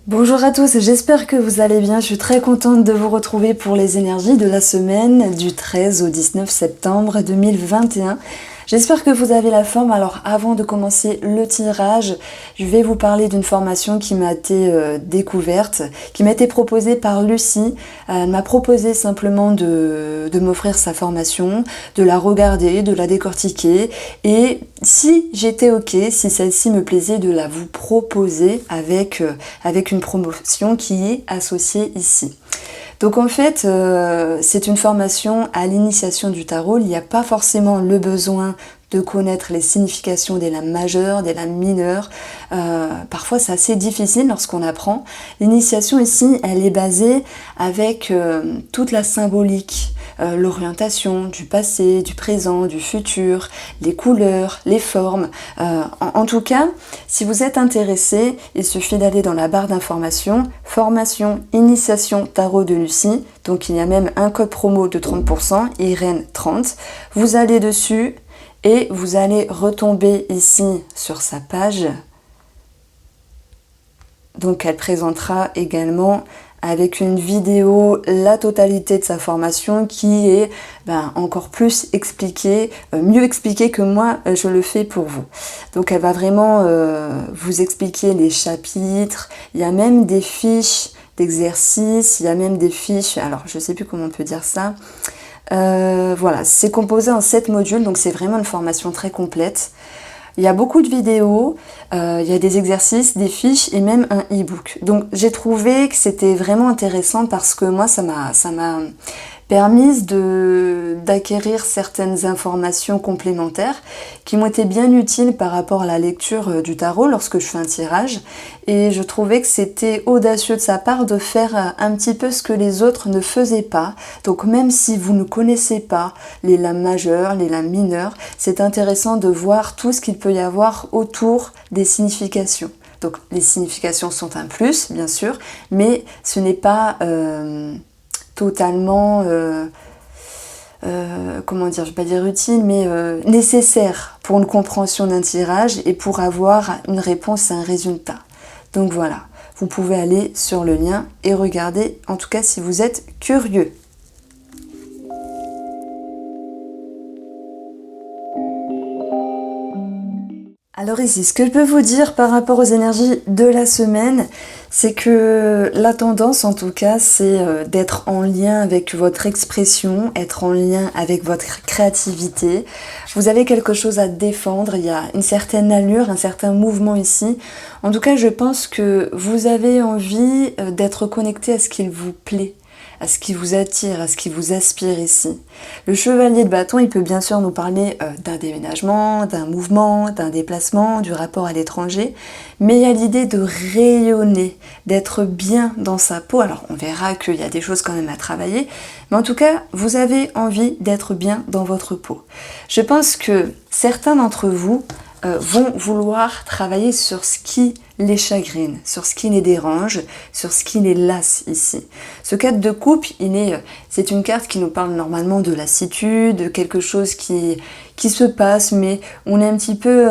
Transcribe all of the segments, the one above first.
Bonjour à tous, j'espère que vous allez bien. Je suis très contente de vous retrouver pour les énergies de la semaine du 13 au 19 septembre 2021. J'espère que vous avez la forme. Alors avant de commencer le tirage, je vais vous parler d'une formation qui m'a été découverte, qui m'a été proposée par Lucie. Elle m'a proposé simplement de m'offrir sa formation, de la regarder, de la décortiquer et si j'étais ok, si celle-ci me plaisait, de la vous proposer avec une promotion qui est associée ici. Donc en fait, c'est une formation à l'initiation du tarot. Il n'y a pas forcément le besoin de connaître les significations des lames majeures, des lames mineures. Parfois c'est assez difficile lorsqu'on apprend. L'initiation ici, elle est basée avec toute la symbolique, l'orientation du passé, du présent, du futur, les couleurs, les formes. En tout cas, si vous êtes intéressé, il suffit d'aller dans la barre d'information, formation, initiation, tarot de Lucie. Donc il y a même un code promo de 30%, Irène 30. Vous allez dessus et vous allez retomber ici sur sa page. Donc elle présentera également avec une vidéo la totalité de sa formation qui est encore plus expliquée, mieux expliquée que moi je le fais pour vous. Donc elle va vraiment vous expliquer les chapitres, il y a même des fiches d'exercices, il y a même des fiches, alors je sais plus comment on peut dire ça. Voilà, c'est composé en 7 modules, donc c'est vraiment une formation très complète. Il y a beaucoup de vidéos, il y a des exercices, des fiches et même un e-book. Donc j'ai trouvé que c'était vraiment intéressant parce que moi ça m'a permis d'acquérir certaines informations complémentaires qui m'ont été bien utiles par rapport à la lecture du tarot lorsque je fais un tirage. Et je trouvais que c'était audacieux de sa part de faire un petit peu ce que les autres ne faisaient pas. Donc même si vous ne connaissez pas les lames majeures, les lames mineures, c'est intéressant de voir tout ce qu'il peut y avoir autour des significations. Donc les significations sont un plus, bien sûr, mais ce n'est pas totalement, comment dire, je ne vais pas dire utile, mais nécessaire pour une compréhension d'un tirage et pour avoir une réponse à un résultat. Donc voilà, vous pouvez aller sur le lien et regarder, en tout cas si vous êtes curieux. Alors ici, ce que je peux vous dire par rapport aux énergies de la semaine, c'est que la tendance en tout cas, c'est d'être en lien avec votre expression, être en lien avec votre créativité. Vous avez quelque chose à défendre, il y a une certaine allure, un certain mouvement ici. En tout cas, je pense que vous avez envie d'être connecté à ce qu'il vous plaît, à ce qui vous attire, à ce qui vous aspire ici. Le chevalier de bâton, il peut bien sûr nous parler d'un déménagement, d'un mouvement, d'un déplacement, du rapport à l'étranger, mais il y a l'idée de rayonner, d'être bien dans sa peau. Alors on verra qu'il y a des choses quand même à travailler, mais en tout cas, vous avez envie d'être bien dans votre peau. Je pense que certains d'entre vous vont vouloir travailler sur ce qui les chagrine, sur ce qui les dérange, sur ce qui les lasse ici. Ce cadre de coupe, c'est une carte qui nous parle normalement de lassitude, de quelque chose qui se passe, mais on est un petit peu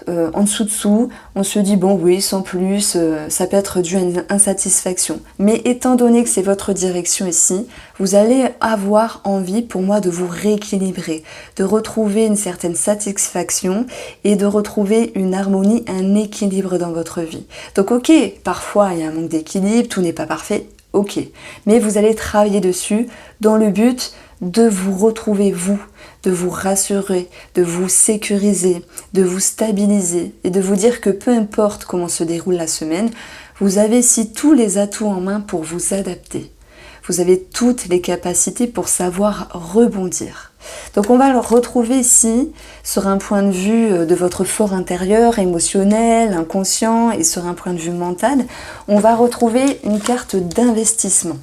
en dessous, on se dit bon oui, sans plus, ça peut être dû à une insatisfaction. Mais étant donné que c'est votre direction ici, vous allez avoir envie pour moi de vous rééquilibrer, de retrouver une certaine satisfaction et de retrouver une harmonie, un équilibre dans votre vie. Donc ok, parfois il y a un manque d'équilibre, tout n'est pas parfait, ok. Mais vous allez travailler dessus dans le but de vous retrouver vous, de vous rassurer, de vous sécuriser, de vous stabiliser et de vous dire que peu importe comment se déroule la semaine, vous avez ici tous les atouts en main pour vous adapter. Vous avez toutes les capacités pour savoir rebondir. Donc on va le retrouver ici sur un point de vue de votre fort intérieur, émotionnel, inconscient et sur un point de vue mental. On va retrouver une carte d'investissement.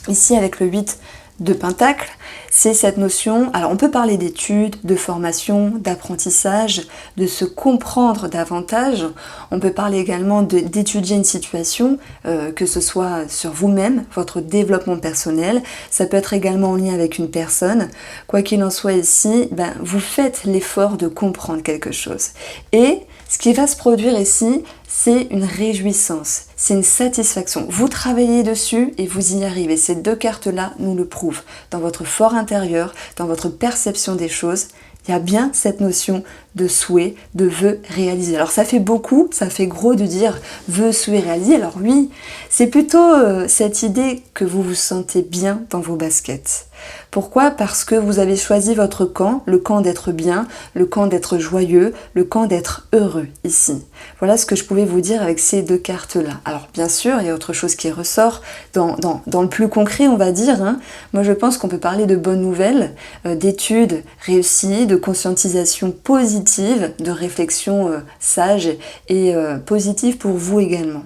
Ici avec le 8 de Pentacle, c'est cette notion, alors on peut parler d'études, de formation, d'apprentissage, de se comprendre davantage, on peut parler également d'étudier une situation, que ce soit sur vous-même, votre développement personnel, ça peut être également en lien avec une personne, quoi qu'il en soit ici, vous faites l'effort de comprendre quelque chose. Et ce qui va se produire ici, c'est une réjouissance, c'est une satisfaction. Vous travaillez dessus et vous y arrivez. Ces deux cartes-là nous le prouvent. Dans votre fort intérieur, dans votre perception des choses, il y a bien cette notion de souhait, de vœu réalisé. Alors ça fait beaucoup, ça fait gros de dire vœu, souhait réalisé. Alors oui, c'est plutôt cette idée que vous vous sentez bien dans vos baskets. Pourquoi ? Parce que vous avez choisi votre camp, le camp d'être bien, le camp d'être joyeux, le camp d'être heureux ici. Voilà ce que je pouvais vous dire avec ces deux cartes-là. Alors bien sûr, il y a autre chose qui ressort dans le plus concret, on va dire. Moi je pense qu'on peut parler de bonnes nouvelles, d'études réussies, de conscientisation positive, de réflexion sage et positive pour vous également.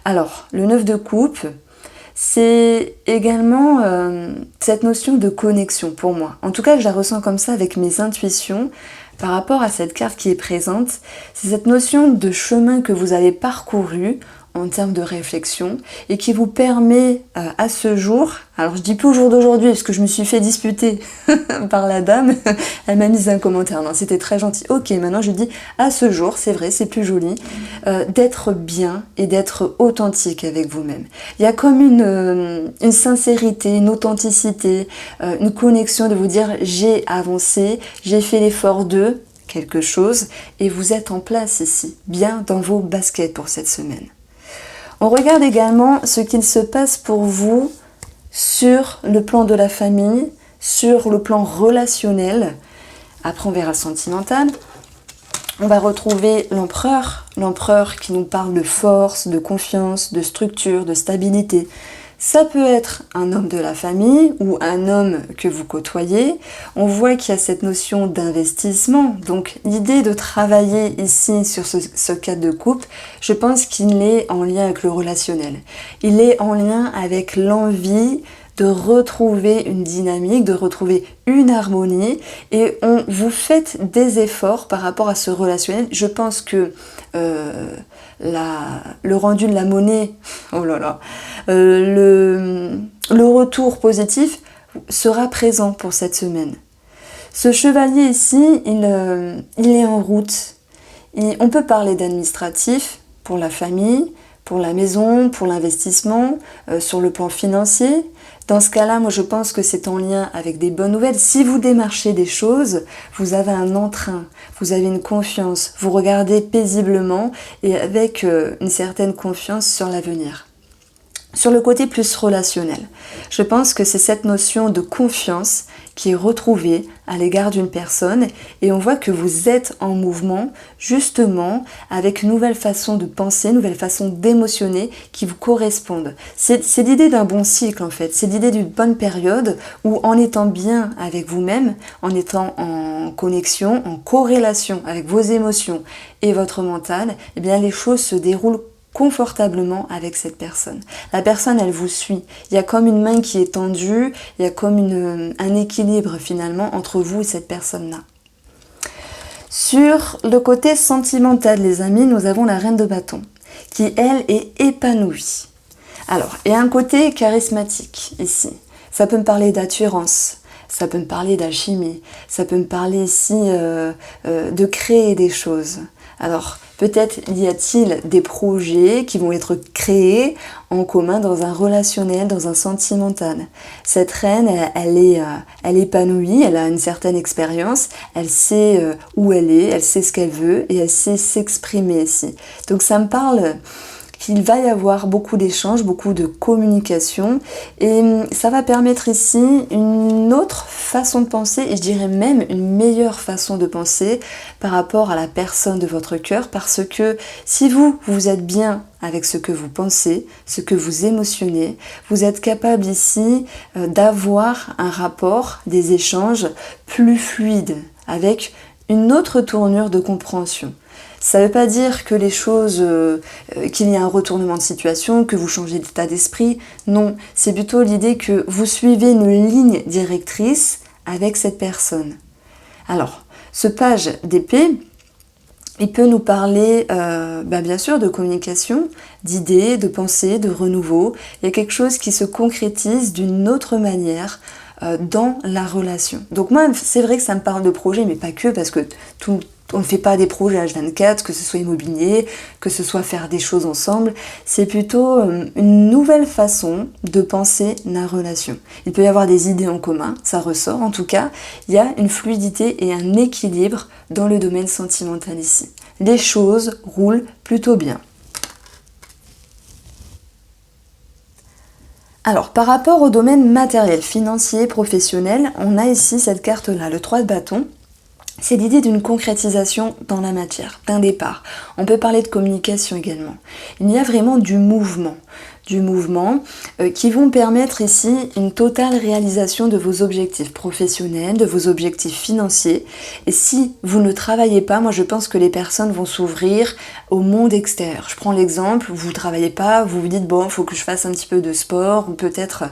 Alors, le 9 de coupe, c'est également cette notion de connexion pour moi. En tout cas, je la ressens comme ça avec mes intuitions par rapport à cette carte qui est présente. C'est cette notion de chemin que vous avez parcouru en termes de réflexion et qui vous permet à ce jour, alors je dis plus au jour d'aujourd'hui parce que je me suis fait disputer par la dame, elle m'a mis un commentaire, non c'était très gentil, ok maintenant je dis à ce jour, c'est vrai c'est plus joli, d'être bien et d'être authentique avec vous-même. Il y a comme une sincérité, une authenticité, une connexion de vous dire j'ai avancé, j'ai fait l'effort de quelque chose et vous êtes en place ici, bien dans vos baskets pour cette semaine. On regarde également ce qu'il se passe pour vous sur le plan de la famille, sur le plan relationnel. Après, on verra sentimental. On va retrouver l'empereur qui nous parle de force, de confiance, de structure, de stabilité. Ça peut être un homme de la famille ou un homme que vous côtoyez. On voit qu'il y a cette notion d'investissement. Donc l'idée de travailler ici sur ce cadre de couple, je pense qu'il est en lien avec le relationnel. Il est en lien avec l'envie de retrouver une dynamique, de retrouver une harmonie et vous faites des efforts par rapport à ce relationnel. Je pense que le rendu de la monnaie, oh là là, le retour positif sera présent pour cette semaine. Ce chevalier ici, il est en route. Et on peut parler d'administratif pour la famille, pour la maison, pour l'investissement, sur le plan financier. Dans ce cas-là, moi je pense que c'est en lien avec des bonnes nouvelles. Si vous démarchez des choses, vous avez un entrain, vous avez une confiance, vous regardez paisiblement et avec une certaine confiance sur l'avenir. Sur le côté plus relationnel, je pense que c'est cette notion de confiance qui est retrouvée à l'égard d'une personne et on voit que vous êtes en mouvement justement avec une nouvelle façon de penser, une nouvelle façon d'émotionner qui vous correspondent. C'est l'idée d'un bon cycle en fait, c'est l'idée d'une bonne période où en étant bien avec vous-même, en étant en connexion, en corrélation avec vos émotions et votre mental, eh bien les choses se déroulent confortablement avec cette personne. La personne, elle vous suit. Il y a comme une main qui est tendue, il y a comme un équilibre finalement entre vous et cette personne-là. Sur le côté sentimental, les amis, nous avons la reine de bâton, qui elle est épanouie. Alors, il y a un côté charismatique ici. Ça peut me parler d'assurance, ça peut me parler d'alchimie, ça peut me parler ici de créer des choses. Alors, peut-être y a-t-il des projets qui vont être créés en commun dans un relationnel, dans un sentimental. Cette reine, elle est épanouie, elle a une certaine expérience, elle sait où elle sait ce qu'elle veut et elle sait s'exprimer ici. Donc ça me parle qu'il va y avoir beaucoup d'échanges, beaucoup de communication et ça va permettre ici une autre façon de penser et je dirais même une meilleure façon de penser par rapport à la personne de votre cœur parce que si vous êtes bien avec ce que vous pensez, ce que vous émotionnez, vous êtes capable ici d'avoir un rapport, des échanges plus fluides avec une autre tournure de compréhension. Ça ne veut pas dire que les choses, qu'il y a un retournement de situation, que vous changez d'état d'esprit. Non, c'est plutôt l'idée que vous suivez une ligne directrice avec cette personne. Alors, ce page d'épée, il peut nous parler bien sûr de communication, d'idées, de pensée, de renouveau. Il y a quelque chose qui se concrétise d'une autre manière dans la relation. Donc moi, c'est vrai que ça me parle de projet, mais pas que, parce que On ne fait pas des projets H24, que ce soit immobilier, que ce soit faire des choses ensemble. C'est plutôt une nouvelle façon de penser la relation. Il peut y avoir des idées en commun, ça ressort. En tout cas, il y a une fluidité et un équilibre dans le domaine sentimental ici. Les choses roulent plutôt bien. Alors, par rapport au domaine matériel, financier, professionnel, on a ici cette carte-là, le 3 de bâton. C'est l'idée d'une concrétisation dans la matière, d'un départ. On peut parler de communication également. Il y a vraiment du mouvement qui vont permettre ici une totale réalisation de vos objectifs professionnels, de vos objectifs financiers. Et si vous ne travaillez pas, moi je pense que les personnes vont s'ouvrir au monde extérieur. Je prends l'exemple, vous ne travaillez pas, vous vous dites bon, il faut que je fasse un petit peu de sport ou peut-être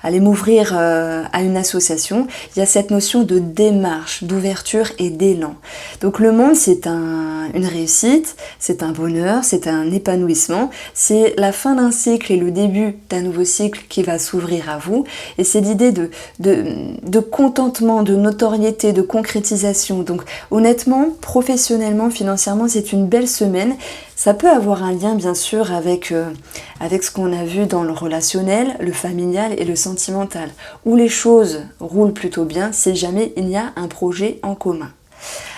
aller m'ouvrir à une association. Il y a cette notion de démarche, d'ouverture et d'élan. Donc le monde c'est une réussite, c'est un bonheur, c'est un épanouissement, c'est la fin d'un cycle et le début d'un nouveau cycle qui va s'ouvrir à vous. Et c'est l'idée de contentement, de notoriété, de concrétisation. Donc honnêtement, professionnellement, financièrement, c'est une belle semaine. Ça peut avoir un lien bien sûr avec ce qu'on a vu dans le relationnel, le familial et le sentimental, où les choses roulent plutôt bien si jamais il y a un projet en commun.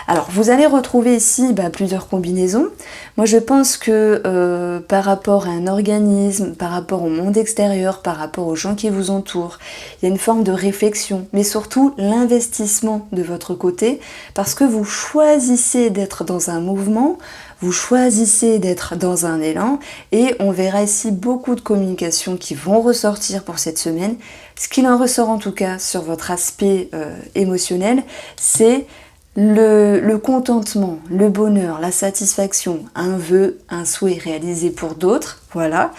Alors vous allez retrouver ici plusieurs combinaisons. Moi je pense que par rapport à un organisme, par rapport au monde extérieur, par rapport aux gens qui vous entourent, il y a une forme de réflexion, mais surtout l'investissement de votre côté, parce que vous choisissez d'être dans un mouvement, vous choisissez d'être dans un élan, et on verra ici beaucoup de communications qui vont ressortir pour cette semaine. Ce qu'il en ressort en tout cas sur votre aspect émotionnel, c'est le contentement, le bonheur, la satisfaction, un vœu, un souhait réalisé pour d'autres, voilà.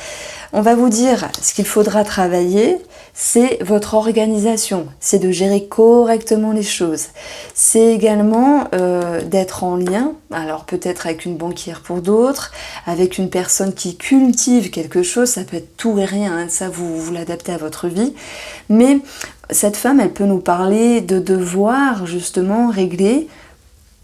On va vous dire ce qu'il faudra travailler, c'est votre organisation, c'est de gérer correctement les choses. C'est également d'être en lien, alors peut-être avec une banquière pour d'autres, avec une personne qui cultive quelque chose, ça peut être tout et rien, hein, ça vous l'adaptez à votre vie, mais cette femme, elle peut nous parler de devoir justement régler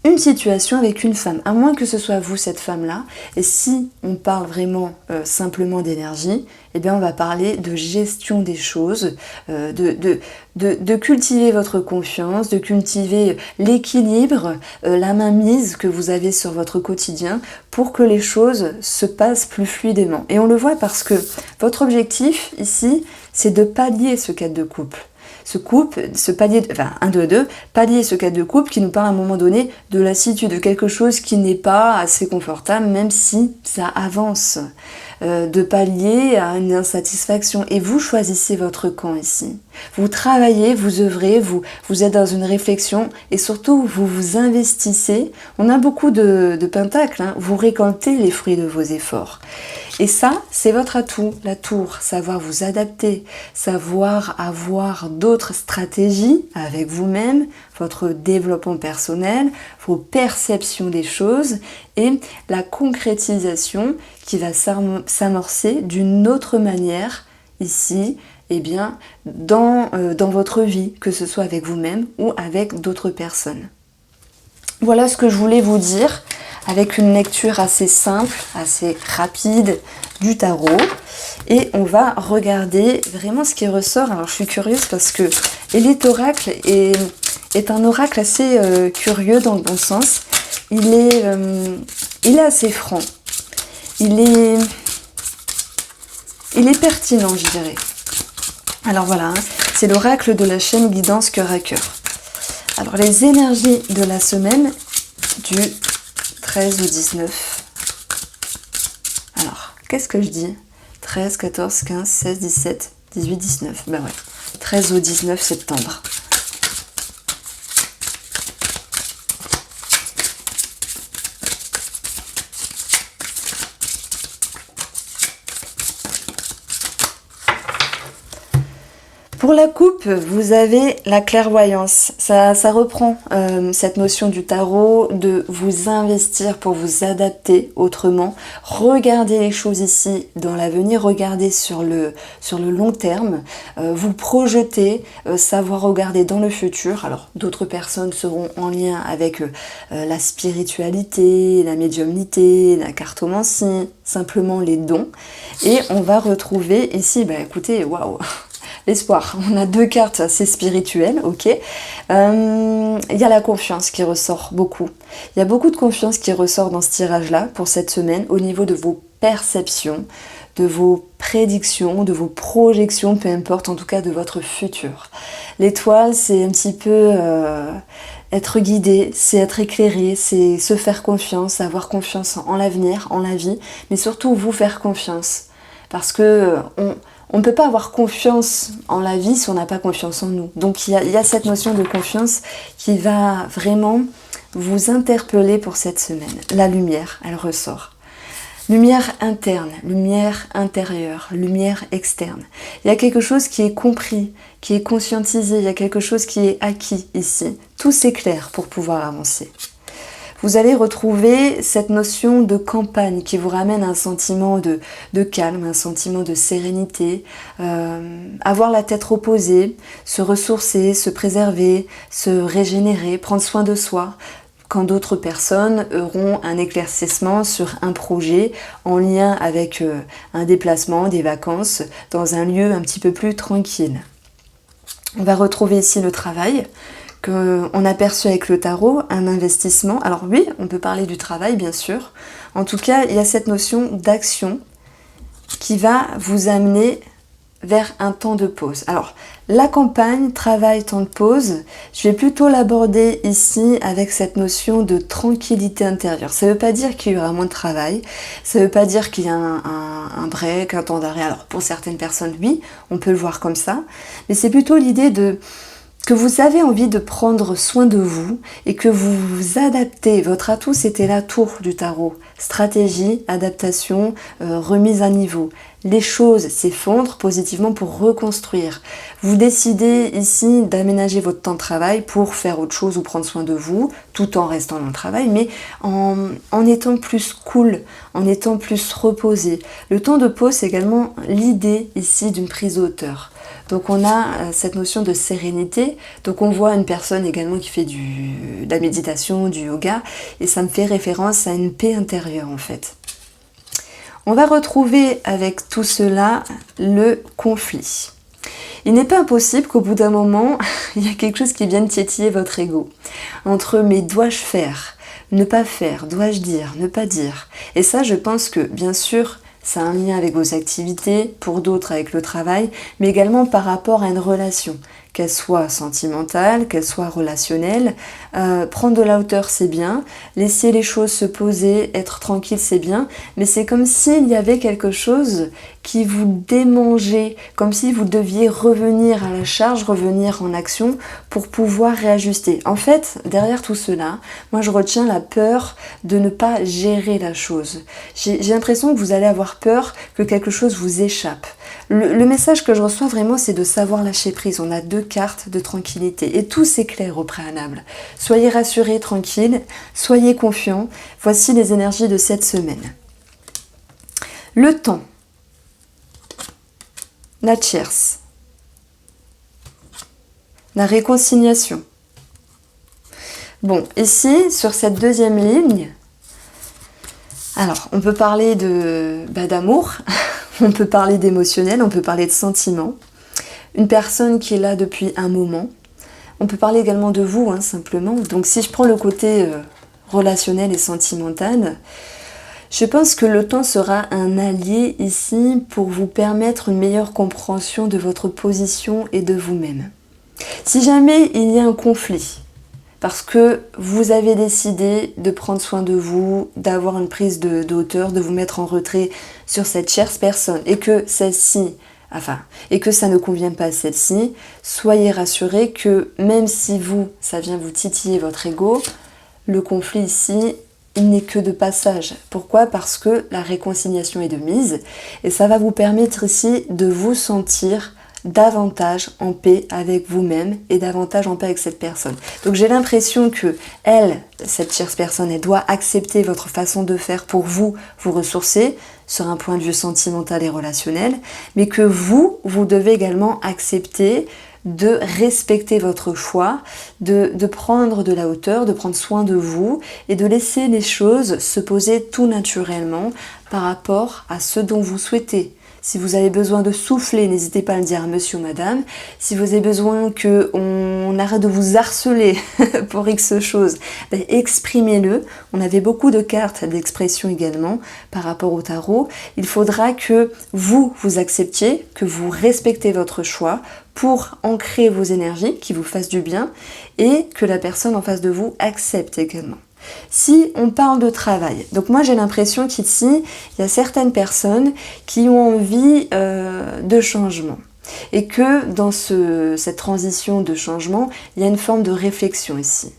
une situation avec une femme, à moins que ce soit vous cette femme-là. Et si on parle vraiment simplement d'énergie, eh bien on va parler de gestion des choses, de cultiver votre confiance, de cultiver l'équilibre, la mainmise que vous avez sur votre quotidien pour que les choses se passent plus fluidement. Et on le voit parce que votre objectif ici, c'est de pallier ce cadre de couple. Ce palier, enfin 1, 2, 2, pallier ce cadre de couple qui nous parle à un moment donné de lassitude, de quelque chose qui n'est pas assez confortable, même si ça avance, de pallier à une insatisfaction. Et vous choisissez votre camp ici. Vous travaillez, vous œuvrez, vous êtes dans une réflexion et surtout vous vous investissez. On a beaucoup de pentacles, hein. Vous récoltez les fruits de vos efforts. Et ça, c'est votre atout, la tour, savoir vous adapter, savoir avoir d'autres stratégies avec vous-même, votre développement personnel, vos perceptions des choses et la concrétisation qui va s'amorcer d'une autre manière ici, eh bien, dans votre vie, que ce soit avec vous-même ou avec d'autres personnes. Voilà ce que je voulais vous dire avec une lecture assez simple, assez rapide du tarot. Et on va regarder vraiment ce qui ressort. Alors je suis curieuse parce que Elite Oracle est un oracle assez curieux dans le bon sens. Il est assez franc. Il est pertinent, je dirais. Alors voilà, hein, c'est l'oracle de la chaîne guidance cœur à cœur. Alors les énergies de la semaine du 13 au 19. Alors, qu'est-ce que je dis ? 13, 14, 15, 16, 17, 18, 19. Ben ouais, 13 au 19 septembre. Pour la coupe, vous avez la clairvoyance. Ça reprend cette notion du tarot de vous investir pour vous adapter autrement. Regardez les choses ici dans l'avenir, regardez sur le long terme, vous projeter, savoir regarder dans le futur. Alors d'autres personnes seront en lien avec la spiritualité, la médiumnité, la cartomancie, simplement les dons. Et on va retrouver ici, écoutez, waouh, l'espoir. On a 2 cartes assez spirituelles, ok. Il y a la confiance qui ressort beaucoup. Il y a beaucoup de confiance qui ressort dans ce tirage-là pour cette semaine au niveau de vos perceptions, de vos prédictions, de vos projections, peu importe, en tout cas de votre futur. L'étoile, c'est un petit peu être guidé, c'est être éclairé, c'est se faire confiance, avoir confiance en l'avenir, en la vie, mais surtout vous faire confiance. Parce que on ne peut pas avoir confiance en la vie si on n'a pas confiance en nous. Donc il y a cette notion de confiance qui va vraiment vous interpeller pour cette semaine. La lumière, elle ressort. Lumière interne, lumière intérieure, lumière externe. Il y a quelque chose qui est compris, qui est conscientisé, il y a quelque chose qui est acquis ici. Tout s'éclaire pour pouvoir avancer. Vous allez retrouver cette notion de campagne qui vous ramène un sentiment de calme, un sentiment de sérénité, avoir la tête reposée, se ressourcer, se préserver, se régénérer, prendre soin de soi, quand d'autres personnes auront un éclaircissement sur un projet en lien avec un déplacement, des vacances, dans un lieu un petit peu plus tranquille. On va retrouver ici le travail, qu'on aperçut avec le tarot, un investissement. Alors oui, on peut parler du travail, bien sûr. En tout cas, il y a cette notion d'action qui va vous amener vers un temps de pause. Alors, la campagne, travail, temps de pause, je vais plutôt l'aborder ici avec cette notion de tranquillité intérieure. Ça ne veut pas dire qu'il y aura moins de travail, ça ne veut pas dire qu'il y a un break, un temps d'arrêt. Alors, pour certaines personnes, oui, on peut le voir comme ça, mais c'est plutôt l'idée que vous avez envie de prendre soin de vous et que vous vous adaptez. Votre atout, c'était la tour du tarot. Stratégie, adaptation, remise à niveau. Les choses s'effondrent positivement pour reconstruire. Vous décidez ici d'aménager votre temps de travail pour faire autre chose ou prendre soin de vous, tout en restant dans le travail, mais en étant plus cool, en étant plus reposé. Le temps de pause, c'est également l'idée ici d'une prise de hauteur. Donc on a cette notion de sérénité, donc on voit une personne également qui fait de la méditation, du yoga, et ça me fait référence à une paix intérieure en fait. On va retrouver avec tout cela le conflit. Il n'est pas impossible qu'au bout d'un moment, il y a quelque chose qui vienne titiller votre ego. Entre mais dois-je faire, ne pas faire, dois-je dire, ne pas dire. Et ça, je pense que bien sûr, ça a un lien avec vos activités, pour d'autres avec le travail, mais également par rapport à une relation, qu'elle soit sentimentale, qu'elle soit relationnelle. Prendre de la hauteur, c'est bien, laisser les choses se poser, être tranquille, c'est bien, mais c'est comme s'il y avait quelque chose qui vous démangeait, comme si vous deviez revenir à la charge, revenir en action pour pouvoir réajuster. En fait, derrière tout cela, moi je retiens la peur de ne pas gérer la chose. J'ai l'impression que vous allez avoir peur que quelque chose vous échappe. Le message que je reçois vraiment, c'est de savoir lâcher prise. On a 2 cartes de tranquillité et tout s'éclaire au préalable. Soyez rassurés, tranquilles, soyez confiants. Voici les énergies de cette semaine. Le temps. La tierce. La réconciliation. Bon, ici, sur cette deuxième ligne, alors, on peut parler d'amour, on peut parler d'émotionnel, on peut parler de sentiments. Une personne qui est là depuis un moment. On peut parler également de vous, simplement. Donc, si je prends le côté relationnel et sentimental, je pense que le temps sera un allié ici pour vous permettre une meilleure compréhension de votre position et de vous-même. Si jamais il y a un conflit, parce que vous avez décidé de prendre soin de vous, d'avoir une prise de hauteur, de vous mettre en retrait sur cette chère personne, et que celle-ci, et que ça ne convient pas à celle-ci, soyez rassurés que même si ça vient vous titiller votre ego, le conflit ici, il n'est que de passage. Pourquoi ? Parce que la réconciliation est de mise, et ça va vous permettre ici de vous sentir davantage en paix avec vous-même et davantage en paix avec cette personne. Donc j'ai l'impression que elle, cette chère personne, elle doit accepter votre façon de faire pour vous ressourcer sur un point de vue sentimental et relationnel, mais que vous devez également accepter de respecter votre choix, de prendre de la hauteur, de prendre soin de vous et de laisser les choses se poser tout naturellement par rapport à ce dont vous souhaitez. Si vous avez besoin de souffler, n'hésitez pas à le dire à monsieur ou madame. Si vous avez besoin qu'on arrête de vous harceler pour X chose, ben exprimez-le. On avait beaucoup de cartes d'expression également par rapport au tarot. Il faudra que vous acceptiez, que vous respectez votre choix pour ancrer vos énergies, qui vous fassent du bien, et que la personne en face de vous accepte également. Si on parle de travail, donc moi j'ai l'impression qu'ici, il y a certaines personnes qui ont envie de changement. Et que dans cette transition de changement, il y a une forme de réflexion ici.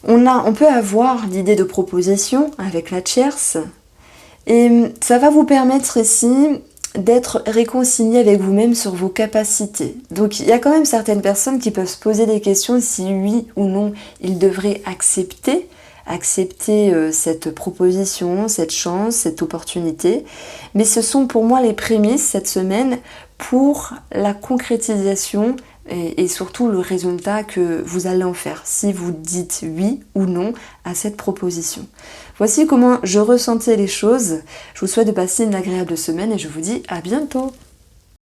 On peut avoir l'idée de proposition avec la tierce, et ça va vous permettre ici d'être réconcilié avec vous-même sur vos capacités. Donc il y a quand même certaines personnes qui peuvent se poser des questions si oui ou non ils devraient accepter cette proposition, cette chance, cette opportunité. Mais ce sont pour moi les prémices cette semaine pour la concrétisation et surtout le résultat que vous allez en faire, si vous dites oui ou non à cette proposition. Voici comment je ressentais les choses. Je vous souhaite de passer une agréable semaine et je vous dis à bientôt.